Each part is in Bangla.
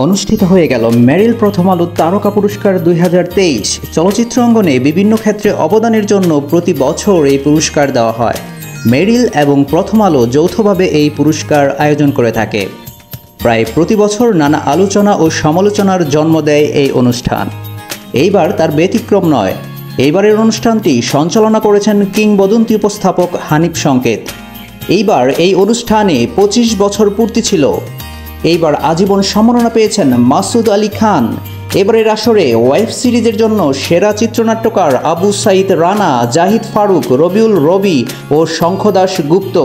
অনুষ্ঠিত হয়ে গেল মেরিল প্রথম আলো তারকা পুরস্কার 2023। চলচ্চিত্র অঙ্গনে বিভিন্ন ক্ষেত্রে অবদানের জন্য প্রতি বছর এই পুরস্কার দেওয়া হয়। মেরিল এবং প্রথম আলো যৌথভাবে এই পুরস্কার আয়োজন করে থাকে। প্রায় প্রতি বছর নানা আলোচনা ও সমালোচনার জন্ম দেয় এই অনুষ্ঠান। এইবার তার ব্যতিক্রম নয়। এইবারের অনুষ্ঠানটি সঞ্চালনা করেছেন কিংবদন্তি উপস্থাপক হানিফ সংকেত। এইবার এই অনুষ্ঠানে 25 বছর পূর্তি ছিল। এইবার আজীবন সম্মাননা পেয়েছেন মাসুদ আলী খান। এবারের আসরে ওয়েব সিরিজের জন্য সেরা চিত্রনাট্যকার আবু সাইদ রানা, জাহিদ ফারুক, রবিউল রবি ও শঙ্খদাস গুপ্ত,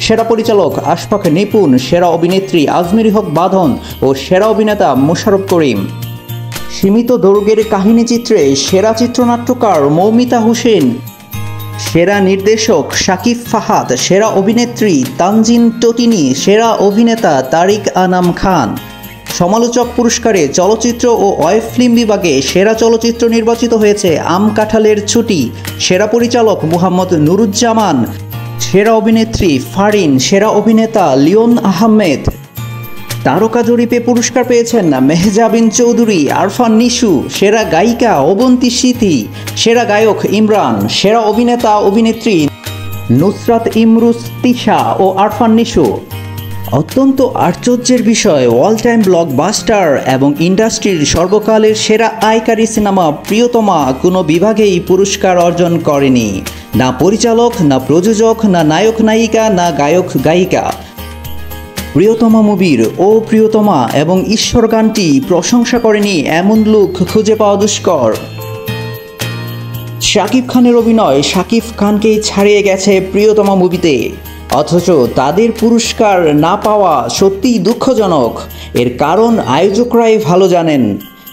সেরা পরিচালক আশফাক নিপুণ, সেরা অভিনেত্রী আজমেরি হক বাঁধন ও সেরা অভিনেতা মোশাররফ করিম। সীমিত দৈর্ঘ্যের কাহিনীচিত্রে সেরা চিত্রনাট্যকার মৌমিতা হোসেন, সেরা নির্দেশক শাকিব ফাহাদ, সেরা অভিনেত্রী তানজিন টোটিনি, সেরা অভিনেতা তারিক আনাম খান। সমালোচক পুরস্কারে চলচ্চিত্র ও ওয়েব ফিল্ম বিভাগে সেরা চলচ্চিত্র নির্বাচিত হয়েছে আম কাঁঠালের ছুটি, সেরা পরিচালক মুহাম্মদ নুরুজ্জামান, সেরা অভিনেত্রী ফারিন, সেরা অভিনেতা লিওন আহমেদ। তারকা জরিপে পুরস্কার পেয়েছেন মেহজাবিন চৌধুরী, আরফান নিশু, সেরা গায়িকা অবন্তী সিথি, সেরা গায়ক ইমরান, সেরা অভিনেতা অভিনেত্রী নুসরাত ইমরুস তিশা ও আরফান নিশু। অত্যন্ত আশ্চর্যের বিষয়, অল টাইম ব্লকবাস্টার এবং ইন্ডাস্ট্রির সর্বকালের সেরা আয়কারী সিনেমা প্রিয়তমা কোনো বিভাগেই পুরস্কার অর্জন করেনি। না পরিচালক, না প্রযোজক, না নায়ক নায়িকা, না গায়ক গায়িকা। প্রিয়তমা মুভির ও প্রিয়তমা এবং ঈশ্বর গানটি প্রশংসা করেনি এমন লোক খুঁজে পাওয়া দুষ্কর। শাকিব খানের অভিনয় শাকিব খানকেই ছাড়িয়ে গেছে প্রিয়তমা মুভিতে, অথচ তাদের পুরস্কার না পাওয়া সত্যিই দুঃখজনক। এর কারণ আয়োজকরাই ভালো জানেন।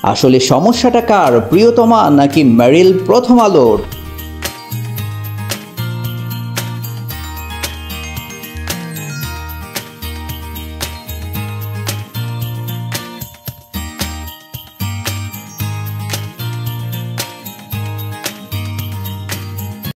আসলে সমস্যাটা কার, প্রিয়তমা নাকি মেরিল প্রথম আলোর?